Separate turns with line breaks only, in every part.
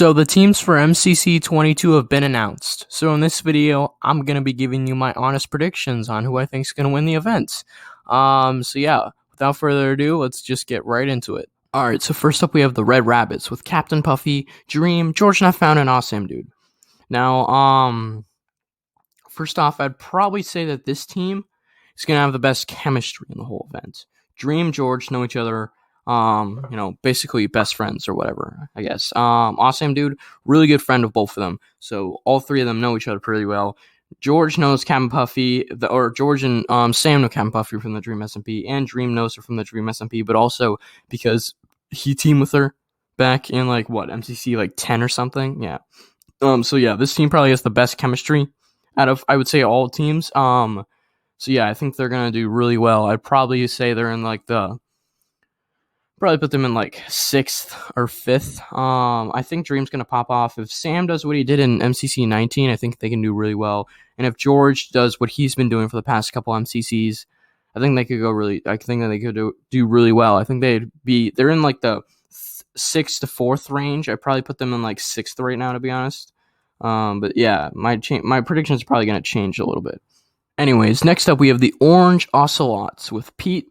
So the teams for MCC 22 have been announced. So in this video, I'm going to be giving you my honest predictions on who I think is going to win the event. Without further ado, let's just get right into it. Alright, so first up we have the Red Rabbits with Captain Puffy, Dream, George Not Found, and Awesome Dude. Now, first off, I'd probably say that this team is going to have the best chemistry in the whole event. Dream, George know each other, basically best friends or whatever, I guess. Awesome Dude, really good friend of both of them. So all three of them know each other pretty well. George knows Captain Puffy, George and Sam know Captain Puffy from the Dream SMP, and Dream knows her from the Dream SMP, but also because he teamed with her back in MCC 10 or something. Yeah. This team probably has the best chemistry out of, I would say, all teams. I think they're gonna do really well. I'd probably say they're in probably put them in 6th or 5th. I think Dream's gonna pop off. If Sam does what he did in MCC 19, I think they can do really well. And if George does what he's been doing for the past couple MCCs, I think they could do really well. I think they're in the 6th to 4th range. I probably put them in 6th right now, to be honest. My prediction is probably gonna change a little bit. Anyways, next up we have the Orange Ocelots with Pete,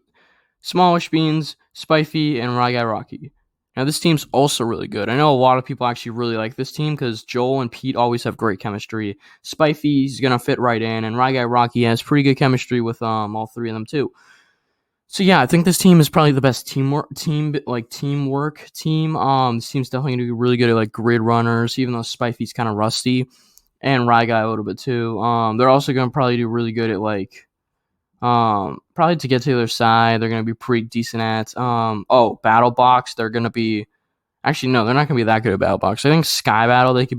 Smallish Beans, Spiffy, and Rye Guy Rocky. Now, this team's also really good. I know a lot of people actually really like this team because Joel and Pete always have great chemistry. Spiffy's going to fit right in, and Rye Guy Rocky has pretty good chemistry with all three of them, too. So, yeah, I think this team is probably the best teamwork team. This team's definitely going to be really good at, grid runners, even though Spiffy's kind of rusty, and Rye Guy a little bit, too. They're also going to probably do really good at, probably to get to the other side, they're going to be pretty decent at. Battle Box, they're going to be. Actually, no, they're not going to be that good at Battle Box. I think Sky Battle, I think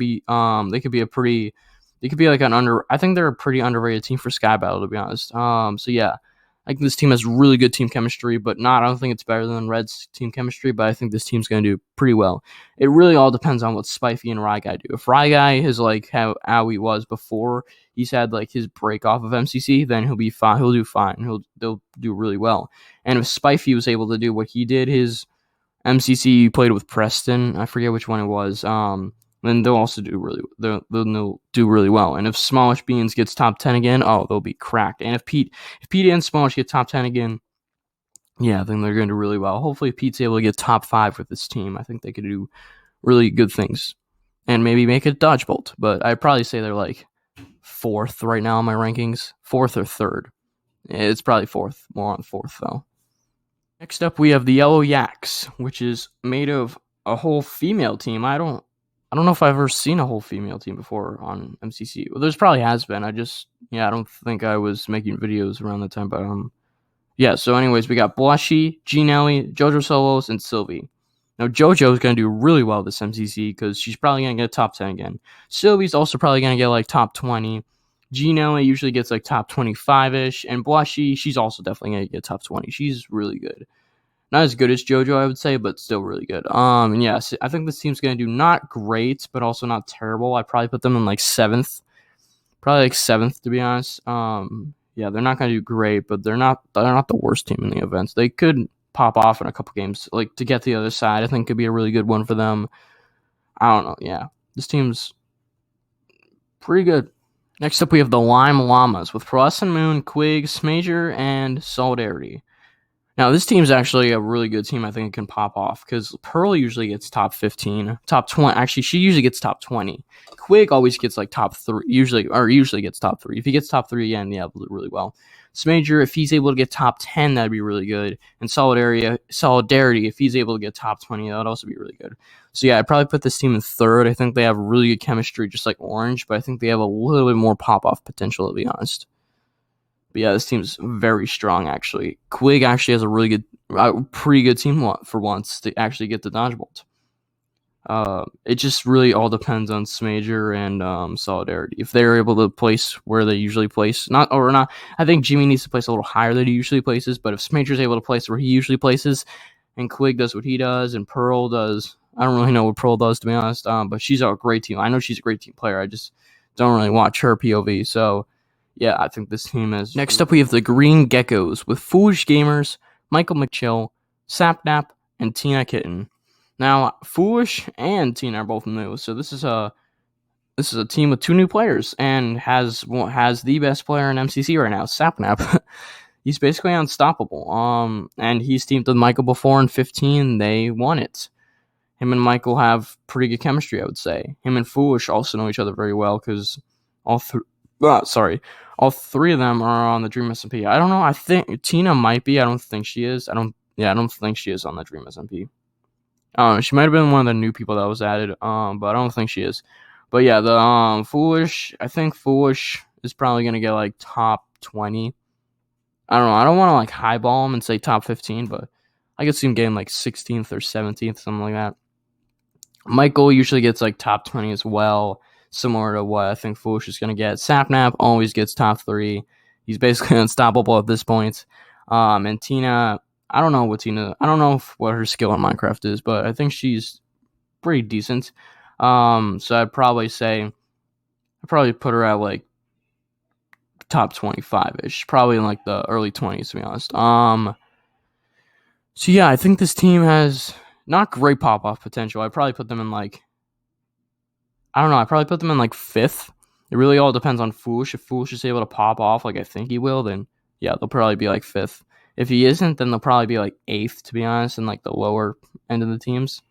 they're a pretty underrated team for Sky Battle, to be honest. I think this team has really good team chemistry, I don't think it's better than Red's team chemistry, but I think this team's going to do pretty well. It really all depends on what Spiffy and Rye Guy do. If Rye Guy is how he was before he's had his break off of MCC, then he'll be fine. He'll do fine. They'll do really well. And if Spiffy was able to do what he did, his MCC played with Preston, I forget which one it was, then they'll also do really well. And if Smallish Beans gets top 10 again, they'll be cracked. And if Pete and Smallish get top 10 again, then they're going to do really well. Hopefully Pete's able to get top 5 with this team. I think they could do really good things and maybe make a dodge bolt. But I'd probably say they're 4th right now in my rankings, 4th or 3rd. It's probably 4th, more on 4th though. Next up, we have the Yellow Yaks, which is made of a whole female team. I don't know if I've ever seen a whole female team before on MCC. Well, there's probably has been. I don't think I was making videos around that time. But so anyways, we got Blushy, G Nelly, JoJo Solos, and Sylvie. Now, JoJo is going to do really well this MCC because she's probably going to get top 10 again. Sylvie's also probably going to get top 20. G Nelly usually gets top 25-ish. And Blushy, she's also definitely going to get top 20. She's really good. Not as good as JoJo, I would say, but still really good. I think this team's going to do not great, but also not terrible. I'd probably put them in 7th. Probably 7th, to be honest. They're not going to do great, but they're not the worst team in the events. They could pop off in a couple games, to get to the other side. I think could be a really good one for them. I don't know. Yeah, this team's pretty good. Next up, we have the Lime Llamas with Pearlescent Moon, Quig, Smager, and Solidarity. Now, this team's actually a really good team. I think it can pop off because Pearl usually gets top 15, top 20. Actually, she usually gets top 20. Quig always gets top 3, usually gets top 3. If he gets top 3 again, he'll do really well. Smager, if he's able to get top 10, that'd be really good. And Solidarity, if he's able to get top 20, that'd also be really good. So I'd probably put this team in 3rd. I think they have really good chemistry, just like Orange, but I think they have a little bit more pop-off potential, to be honest. But this team's very strong, actually. Quig actually has pretty good team for once to actually get the dodge bolt. It just really all depends on Smager and Solidarity. If they're able to place where they usually place, not, I think Jimmy needs to place a little higher than he usually places, but if Smager's able to place where he usually places, and Quig does what he does, and Pearl does, I don't really know what Pearl does, to be honest, but she's a great team. I know she's a great team player. I just don't really watch her POV, so I think this team is. Next up, we have the Green Geckos with Foolish Gamers, Michael McChill, Sapnap, and Tina Kitten. Now, Foolish and Tina are both new, so this is a team with two new players and has the best player in MCC right now, Sapnap. He's basically unstoppable. And he's teamed with Michael before in 15. They won it. Him and Michael have pretty good chemistry, I would say. Him and Foolish also know each other very well because all three of them are on the Dream SMP. I don't know. I think Tina might be. I don't think she is. I don't think she is on the Dream SMP. She might have been one of the new people that was added. But I don't think she is. But yeah, the Foolish. I think Foolish is probably gonna get like top 20. I don't know. I don't want to like highball him and say top 15, but I could see him getting like 16th or 17th, something like that. Michael usually gets like top 20 as well, similar to what I think Foolish is going to get. Sapnap always gets top 3. He's basically unstoppable at this point. And Tina, I don't know what her skill in Minecraft is, but I think she's pretty decent. So I'd probably put her at like top 25-ish, probably in like the early 20s, to be honest. So yeah, I think this team has not great pop-off potential. I'd probably put them in like, I don't know, I'd probably put them in like 5th. It really all depends on Foolish. If Foolish is able to pop off like I think he will, then yeah, they'll probably be like 5th. If he isn't, then they'll probably be like 8th, to be honest, in like the lower end of the teams.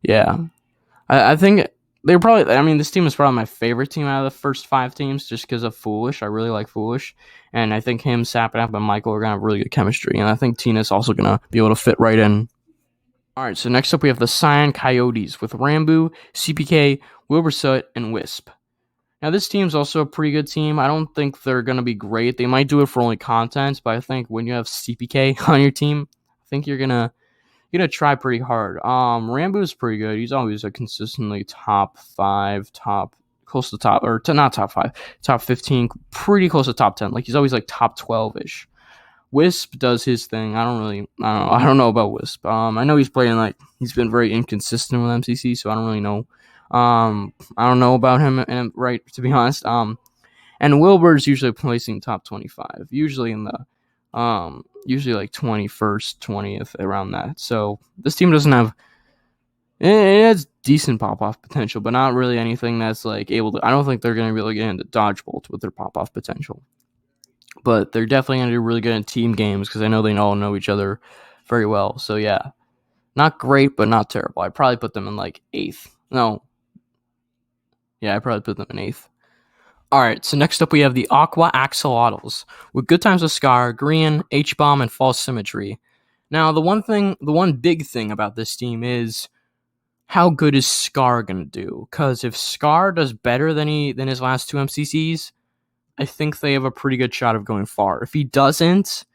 Yeah. I think they're probably, I mean, this team is probably my favorite team out of the first 5 teams just because of Foolish. I really like Foolish. And I think him, Sapnap, and Michael are going to have really good chemistry. And I think Tina's also going to be able to fit right in. All right, so next up we have the Cyan Coyotes with Rambo, CPK, Wilbursoot, and Wisp. Now this team's also a pretty good team. I don't think they're going to be great. They might do it for only content, but I think when you have CPK on your team, I think you're gonna try pretty hard. Rambo's pretty good. He's always a consistently top 5, close to top, or to not top 5, top 15, pretty close to top 10. Like he's always like top 12-ish. Wisp does his thing. I don't know about Wisp. I know he's been very inconsistent with MCC, so I don't really know. I don't know about him, right, to be honest. And Wilbur's usually placing top 25, usually in the usually like 21st, 20th, around that. So this team doesn't have, it has decent pop-off potential, but not really anything that's like able to, I don't think they're going to be able to get into dodgeball with their pop-off potential. But they're definitely going to do really good in team games because I know they all know each other very well. So yeah, not great, but not terrible. I'd probably put them in like 8th. No. Yeah, I'd probably put them in 8th. All right, so next up we have the Aqua Axolotls with Good Times with Scar, Green, H-Bomb, and False Symmetry. Now, the one big thing about this team is how good is Scar going to do? Because if Scar does better than his last 2 MCCs, I think they have a pretty good shot of going far. If he doesn't,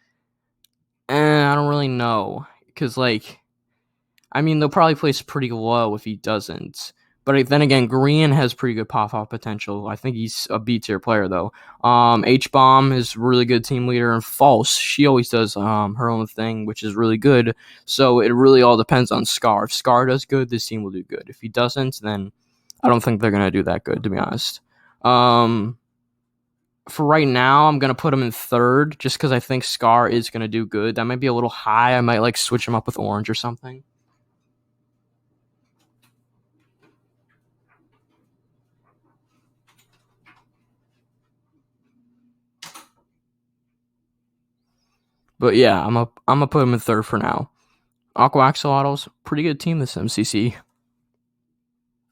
I don't really know. Because, like, I mean, they'll probably place pretty low if he doesn't. But then again, Green has pretty good pop-off potential. I think he's a B-tier player, though. H-Bomb is a really good team leader. And False, she always does her own thing, which is really good. So it really all depends on Scar. If Scar does good, this team will do good. If he doesn't, then I don't think they're going to do that good, to be honest. For right now, I'm going to put him in 3rd just because I think Scar is going to do good. That might be a little high. I might like switch him up with Orange or something. But yeah, I'm gonna put him in 3rd for now. Aqua Axolotls, pretty good team this MCC.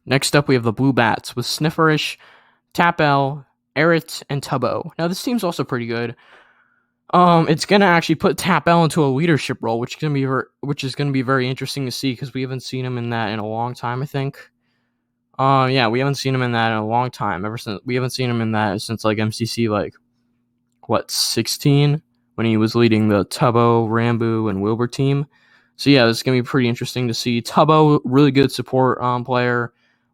Next up, we have the Blue Bats with Snifferish, Tapel, Eret, and Tubbo. Now this team's also pretty good. It's gonna actually put Tapel into a leadership role, which is gonna be very interesting to see because we haven't seen him in that in a long time. I think. Yeah, we haven't seen him in that in a long time. We haven't seen him in that since like MCC 16 when he was leading the Tubbo, Rambo, and Wilbur team. So yeah, this is gonna be pretty interesting to see. Tubbo, really good support player.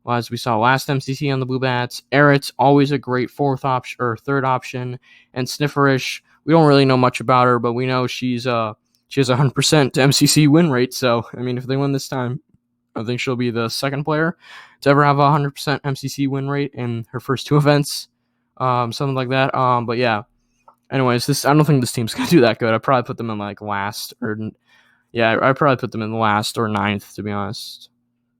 As we saw last MCC on the Blue Bats. Eret, always a great 4th option or 3rd option. And Snifferish, we don't really know much about her, but we know she has a 100% MCC win rate. So, I mean, if they win this time, I think she'll be the 2nd player to ever have a 100% MCC win rate in her first 2 events. Something like that. But yeah. Anyways, I don't think this team's going to do that good. I'd probably put them in like last or... Yeah, I'd probably put them in last or 9th, to be honest.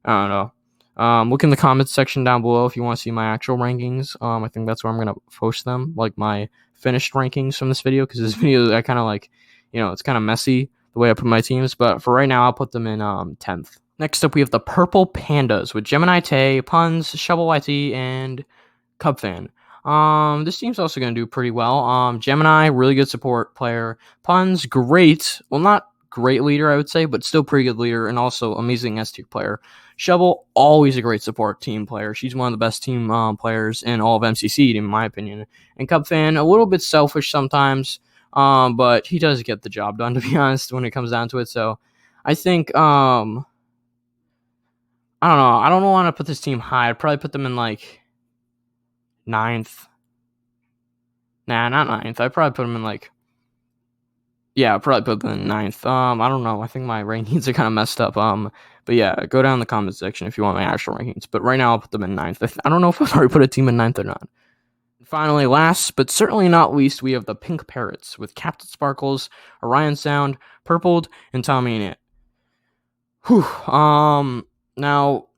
I don't know. Look in the comments section down below if you want to see my actual rankings. I think that's where I'm gonna post them, like my finished rankings from this video, because this video I kind of like, it's kind of messy the way I put my teams. But for right now, I'll put them in 10th. Next up, we have the Purple Pandas with Gemini Tay, Puns, Shovel YT, and Cub Fan. This team's also going to do pretty well. Gemini, really good support player. Puns, great. Well, not great leader, I would say, but still pretty good leader, and also amazing S tier player. Shovel, always a great support team player. She's one of the best team players in all of MCC, in my opinion. And Cub Fan, a little bit selfish sometimes, but he does get the job done, to be honest, when it comes down to it. So I think, I don't know. I don't want to put this team high. I'd probably put them in like 9th. Nah, not 9th. I'd probably put them in like, yeah, I'd probably put them in 9th. I don't know. I think my rankings are kind of messed up. But yeah, go down in the comment section if you want my actual rankings. But right now, I'll put them in 9th. I don't know if I've already put a team in 9th or not. Finally, last but certainly not least, we have the Pink Parrots with Captain Sparkles, Orion Sound, Purpled, and Tommy and It. Whew. Now,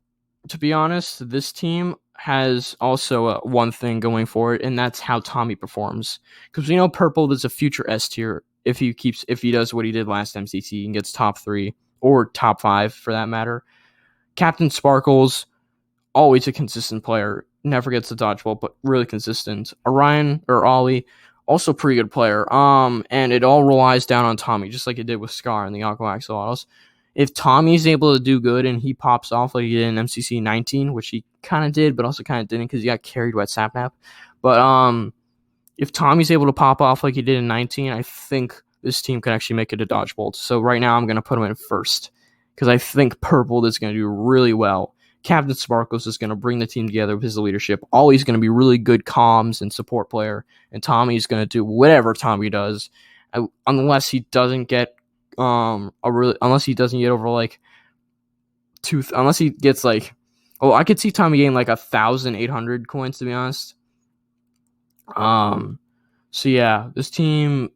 to be honest, this team has also one thing going for it, and that's how Tommy performs. Because we know Purple is a future S tier if he does what he did last MCC and gets top 3 or top 5 for that matter. Captain Sparkles, always a consistent player, never gets the dodgeball, but really consistent. Orion or Ollie, also pretty good player. And it all relies down on Tommy, just like it did with Scar and the Aqua Axolotls. If Tommy's able to do good and he pops off like he did in MCC 19, which he kind of did, but also kind of didn't because he got carried by Sapnap. But if Tommy's able to pop off like he did in 19, I think this team could actually make it a dodgeball. So right now I'm going to put him in first because I think Purple is going to do really well. Captain Sparkles is going to bring the team together with his leadership. Ollie's going to be really good comms and support player, and Tommy's going to do whatever Tommy does, unless he doesn't get unless he doesn't get over like unless he gets like, I could see Tommy getting like 1,800 coins, to be honest. So yeah, this team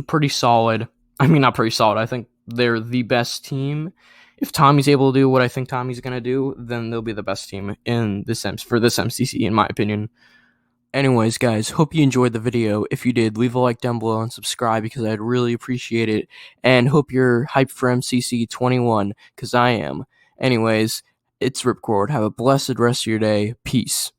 pretty solid. I mean, not pretty solid. I think they're the best team. If Tommy's able to do what I think Tommy's gonna do, then they'll be the best team in this for this MCC, in my opinion. Anyways, guys, hope you enjoyed the video. If you did, leave a like down below and subscribe because I'd really appreciate it. And hope you're hyped for MCC 21, because I am. Anyways, it's Ripcord. Have a blessed rest of your day. Peace.